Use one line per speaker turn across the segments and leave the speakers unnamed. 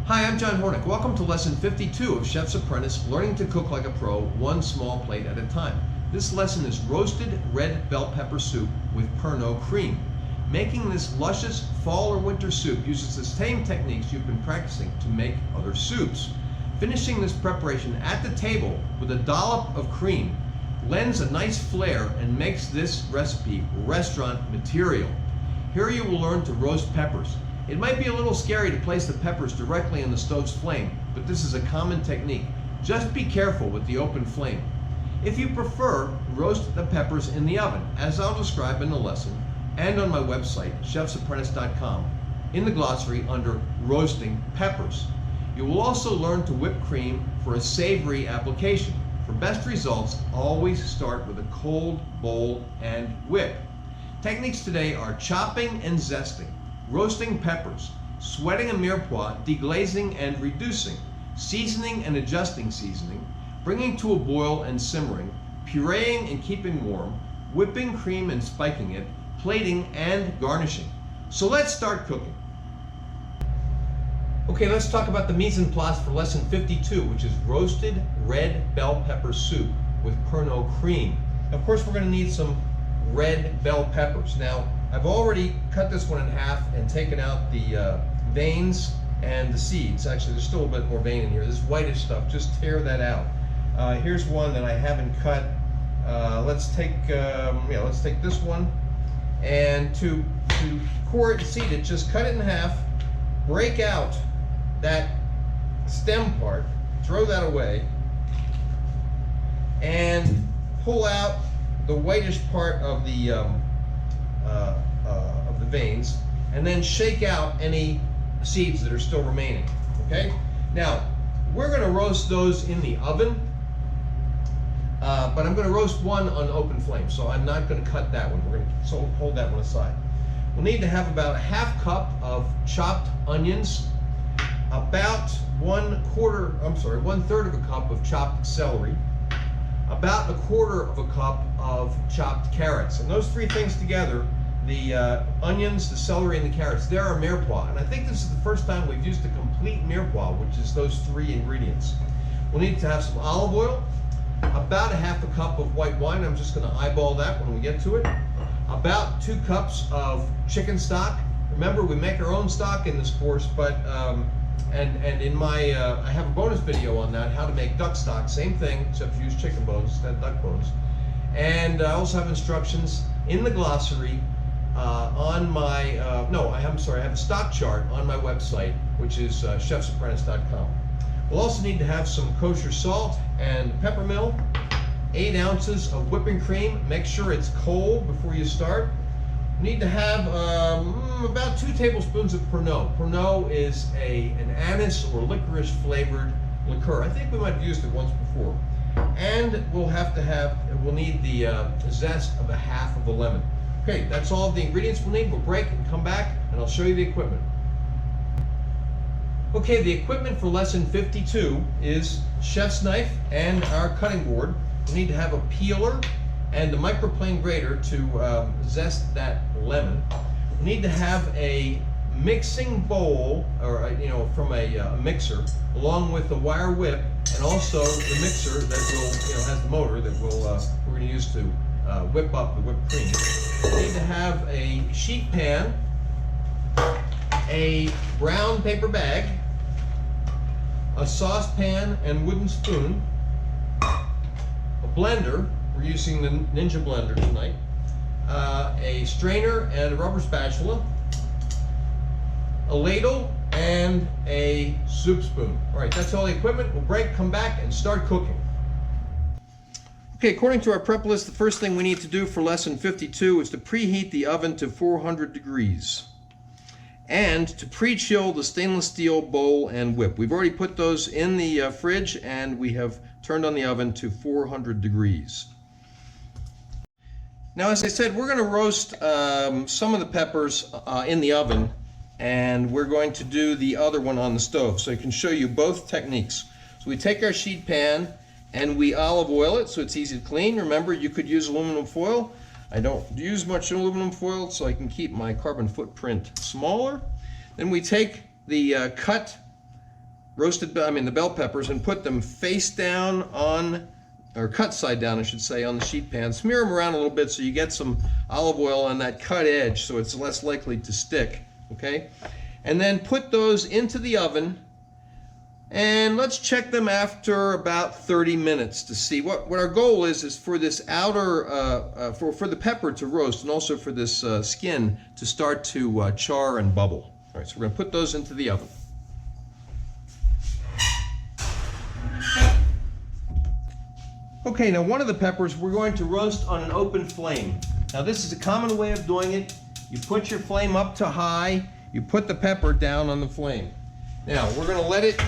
Hi, I'm John Hornick. Welcome to lesson 52 of Chef's Apprentice, Learning to Cook Like a Pro, one small plate at a time. This lesson is roasted red bell pepper soup with Pernod cream. Making this luscious fall or winter soup uses the same techniques you've been practicing to make other soups. Finishing this preparation at the table with a dollop of cream lends a nice flair and makes this recipe restaurant material. Here you will learn to roast peppers. It might be a little scary to place the peppers directly in the stove's flame, but this is a common technique. Just be careful with the open flame. If you prefer, roast the peppers in the oven, as I'll describe in the lesson, and on my website, chefsapprentice.com, in the glossary under Roasting Peppers. You will also learn to whip cream for a savory application. For best results, always start with a cold bowl and whip. Techniques today are chopping and zesting, roasting peppers, sweating a mirepoix, deglazing and reducing, seasoning and adjusting seasoning, bringing to a boil and simmering, pureeing and keeping warm, whipping cream and spiking it, plating and garnishing. So let's start cooking. Okay, let's talk about the mise en place for lesson 52, which is roasted red bell pepper soup with Pernod cream. Of course, we're going to need some red bell peppers. Now, I've already cut this one in half and taken out the veins and the seeds. Actually, there's still a bit more vein in here. This whitish stuff, just tear that out. Here's one that I haven't cut. Let's take this one, and to core it and seed it, just cut it in half, break out that stem part, throw that away, and pull out the whitish part of the veins, and then shake out any seeds that are still remaining. Okay? Now, we're going to roast those in the oven, but I'm going to roast one on open flame, so I'm not going to cut that one. We're going to hold that one aside. We'll need to have about a half cup of chopped onions, about 1/3 of a cup of chopped celery, about 1/4 of a cup of chopped carrots. And those three things together, the onions, the celery, and the carrots, they're our mirepoix. And I think this is the first time we've used a complete mirepoix, which is those three ingredients. We'll need to have some olive oil, about a half a cup of white wine. I'm just going to eyeball that when we get to it. About 2 cups of chicken stock. Remember, we make our own stock in this course, but and in my I have a bonus video on that, how to make duck stock. Same thing, except use chicken bones instead of duck bones. And I also have instructions in the glossary on my I have a stock chart on my website, which is chefsapprentice.com. We'll also need to have some kosher salt and peppermill, 8 ounces of whipping cream. Make sure it's cold before you start. We need to have about 2 tablespoons of Pernod. Pernod is an anise or licorice flavored liqueur. I think we might have used it once before. And we'll need the zest of a half of a lemon. Okay, that's all of the ingredients we'll need. We'll break and come back, and I'll show you the equipment. Okay, the equipment for lesson 52 is chef's knife and our cutting board. We need to have a peeler and a microplane grater to zest that lemon. We need to have a mixing bowl, or from a mixer, along with the wire whip, and also the mixer that will has the motor that we're going to use to whip up the whipped cream. We need to have a sheet pan, a brown paper bag, a saucepan and wooden spoon, a blender. We're using the Ninja blender tonight, a strainer and a rubber spatula, a ladle, and a soup spoon. All right, that's all the equipment. We'll break, come back, and start cooking. Okay, according to our prep list, the first thing we need to do for lesson 52 is to preheat the oven to 400 degrees and to pre-chill the stainless steel bowl and whip. We've already put those in the fridge, and we have turned on the oven to 400 degrees. Now, as I said, we're going to roast some of the peppers in the oven, and we're going to do the other one on the stove, so I can show you both techniques. So we take our sheet pan and we olive oil it so it's easy to clean. Remember, you could use aluminum foil. I don't use much aluminum foil so I can keep my carbon footprint smaller. Then we take the cut the bell peppers, and put them face down on, or cut side down I should say, on the sheet pan. Smear them around a little bit so you get some olive oil on that cut edge so it's less likely to stick, okay? And then put those into the oven, and let's check them after about 30 minutes to see what our goal is for this outer, for the pepper to roast, and also for this skin to start to char and bubble. All right, so we're gonna put those into the oven. Okay, now one of the peppers we're going to roast on an open flame. Now this is a common way of doing it. You put your flame up to high, you put the pepper down on the flame. Now we're gonna let it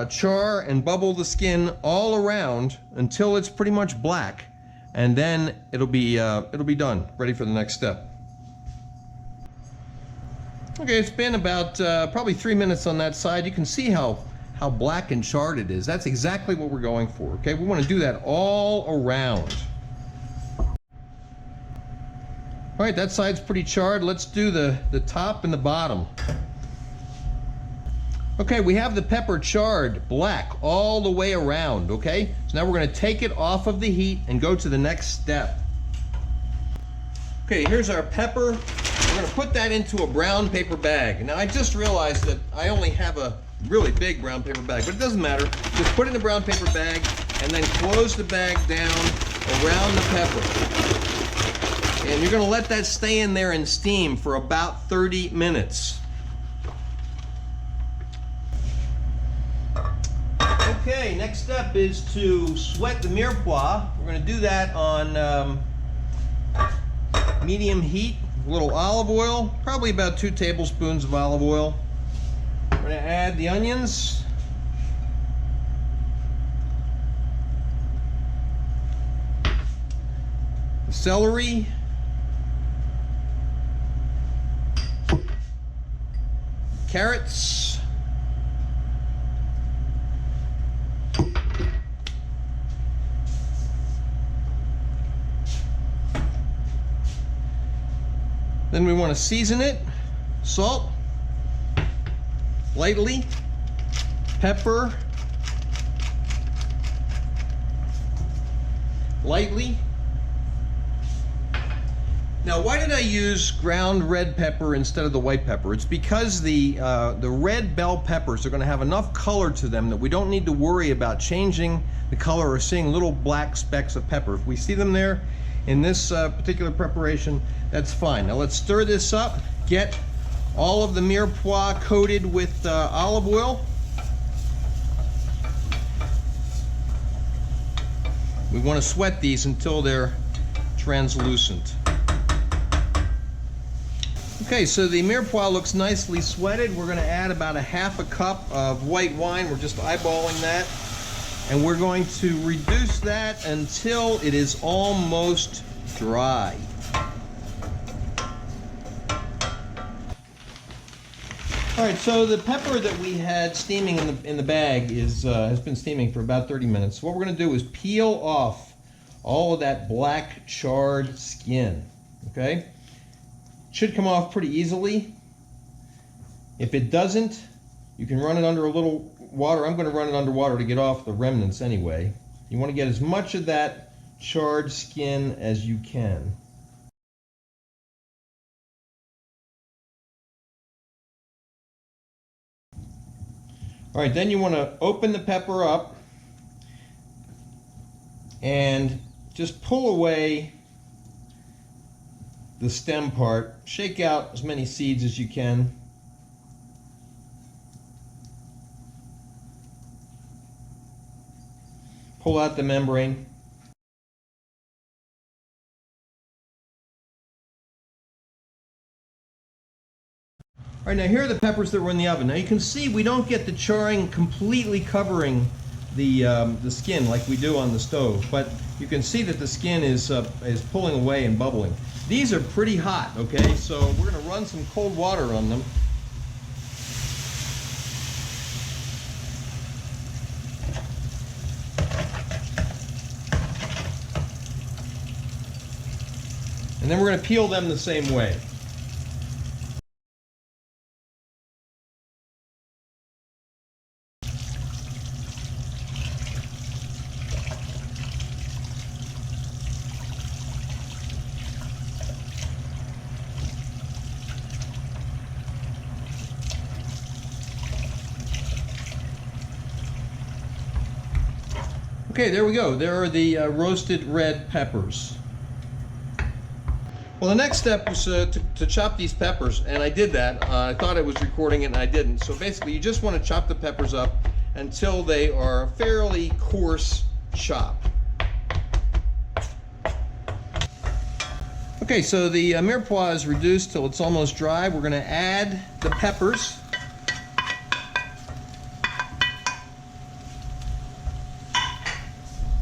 char and bubble the skin all around until it's pretty much black, and then it'll be done, ready for the next step. Okay, it's been about probably 3 minutes on that side. You can see how black and charred it is. That's exactly what we're going for, okay? We want to do that all around. All right, that side's pretty charred. Let's do the top and the bottom. Okay, we have the pepper charred black all the way around, okay? So now we're going to take it off of the heat and go to the next step. Okay, here's our pepper. We're going to put that into a brown paper bag. Now I just realized that I only have a really big brown paper bag, but it doesn't matter. Just put it in a brown paper bag and then close the bag down around the pepper. And you're going to let that stay in there and steam for about 30 minutes. Okay, next step is to sweat the Mirepoix. We're going to do that on medium heat. A little olive oil, probably about 2 tablespoons of olive oil. We're going to add the onions. The celery. Carrots. Then we want to season it. Salt. Lightly. Pepper. Lightly. Now, why did I use ground red pepper instead of the white pepper? It's because the red bell peppers are going to have enough color to them that we don't need to worry about changing the color or seeing little black specks of pepper. If we see them there in this particular preparation, that's fine. Now let's stir this up, get all of the Mirepoix coated with olive oil. We want to sweat these until they're translucent. Okay, so the Mirepoix looks nicely sweated. We're going to add about 1/2 cup of white wine. We're just eyeballing that. And we're going to reduce that until it is almost dry. All right, so the pepper that we had steaming in the bag has been steaming for about 30 minutes. So what we're going to do is peel off all of that black charred skin, okay? Should come off pretty easily. If it doesn't, you can run it under a little water. I'm going to run it under water to get off the remnants anyway. You want to get as much of that charred skin as you can. All right, then you want to open the pepper up and just pull away the stem part. Shake out as many seeds as you can. Pull out the membrane. All right, now here are the peppers that were in the oven. Now you can see we don't get the charring completely covering the skin like we do on the stove, but you can see that the skin is pulling away and bubbling. These are pretty hot, okay? So we're going to run some cold water on them. And then we're going to peel them the same way. Okay, there we go. There are the roasted red peppers. Well, the next step was to chop these peppers, and I did that. I thought I was recording it, and I didn't. So basically, you just want to chop the peppers up until they are fairly coarse chop. Okay, so the Mirepoix is reduced till it's almost dry. We're going to add the peppers.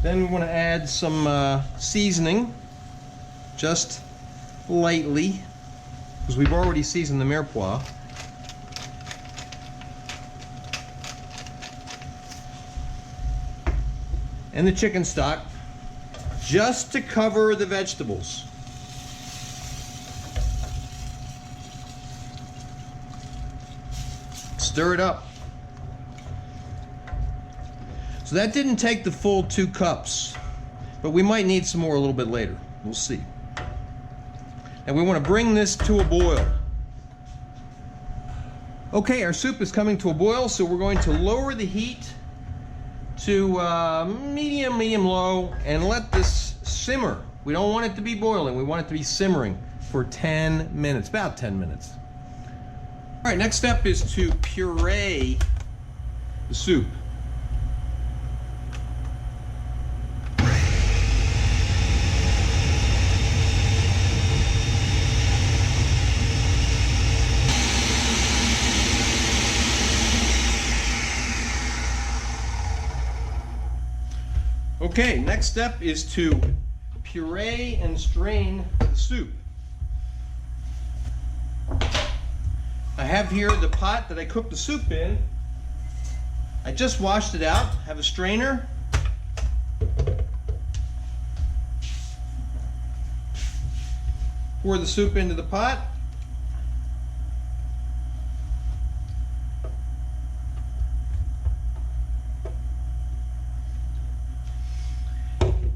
Then we want to add some seasoning, just lightly, because we've already seasoned the Mirepoix. And the chicken stock, just to cover the vegetables. Stir it up. So that didn't take the full 2 cups, but we might need some more a little bit later. We'll see. And we want to bring this to a boil. Okay, our soup is coming to a boil, so we're going to lower the heat to medium-low and let this simmer. We don't want it to be boiling, we want it to be simmering for 10 minutes, about 10 minutes. All right, next step is to puree the soup. Okay, next step is to puree and strain the soup. I have here the pot that I cooked the soup in. I just washed it out. Have a strainer. Pour the soup into the pot.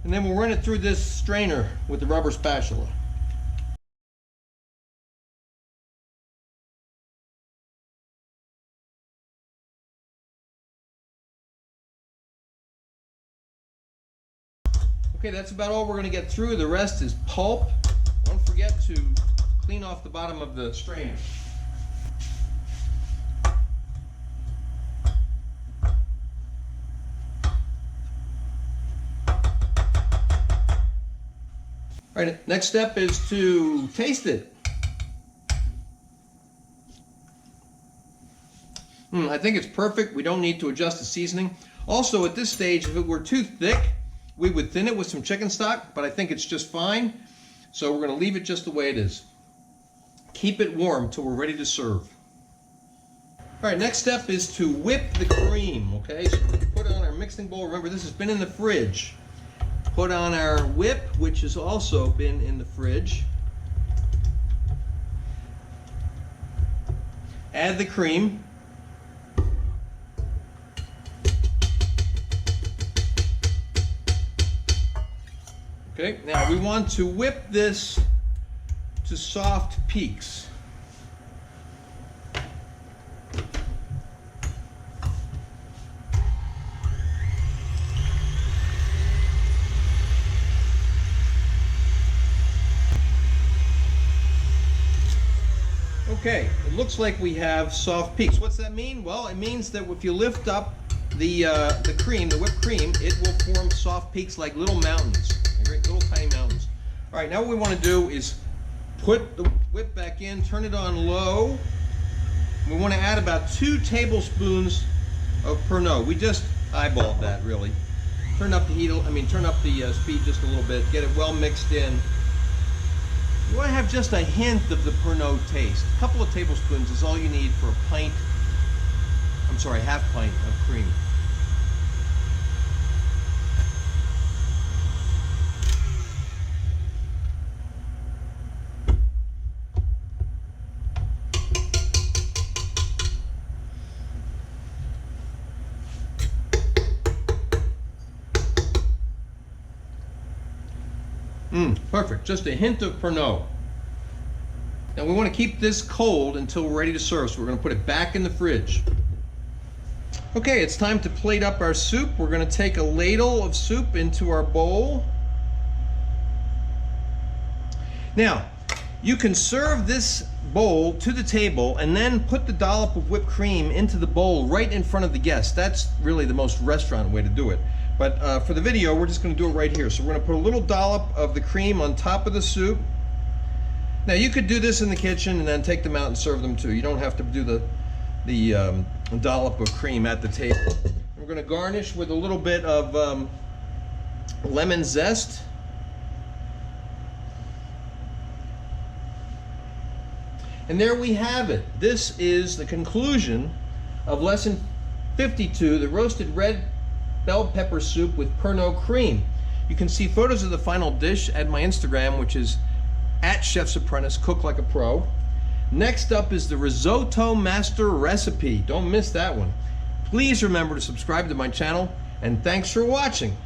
And then we'll run it through this strainer with the rubber spatula. Okay, that's about all we're going to get through. The rest is pulp. Don't forget to clean off the bottom of the strainer. All right, next step is to taste it. I think it's perfect. We don't need to adjust the seasoning. Also, at this stage, if it were too thick, we would thin it with some chicken stock, but I think it's just fine. So we're going to leave it just the way it is. Keep it warm till we're ready to serve. All right, next step is to whip the cream, okay? So we're going to put it on our mixing bowl. Remember, this has been in the fridge. Put on our whip, which has also been in the fridge. Add the cream. Okay, now we want to whip this to soft peaks. Okay, it looks like we have soft peaks. What's that mean? Well, it means that if you lift up the cream, the whipped cream, it will form soft peaks like little mountains, little tiny mountains. All right, now what we want to do is put the whip back in, turn it on low. We want to add about 2 tablespoons of Pernod. We just eyeballed that, really. Turn up the heat, turn up the speed just a little bit. Get it well mixed in. You want to have just a hint of the Pernod taste. A couple of tablespoons is all you need for half pint of cream. Perfect, just a hint of Pernod. Now we want to keep this cold until we're ready to serve, so we're going to put it back in the fridge. Okay, it's time to plate up our soup. We're going to take a ladle of soup into our bowl. Now, you can serve this bowl to the table and then put the dollop of whipped cream into the bowl right in front of the guest. That's really the most restaurant way to do it. But for the video, we're just going to do it right here. So we're going to put a little dollop of the cream on top of the soup. Now, you could do this in the kitchen and then take them out and serve them too. You don't have to do the dollop of cream at the table. We're going to garnish with a little bit of lemon zest. And there we have it. This is the conclusion of lesson 52, the roasted red bell pepper soup with Pernod cream. You can see photos of the final dish at my Instagram, which is @ChefsApprentice, Cook Like a Pro. Next up is the risotto master recipe. Don't miss that one. Please remember to subscribe to my channel, and thanks for watching.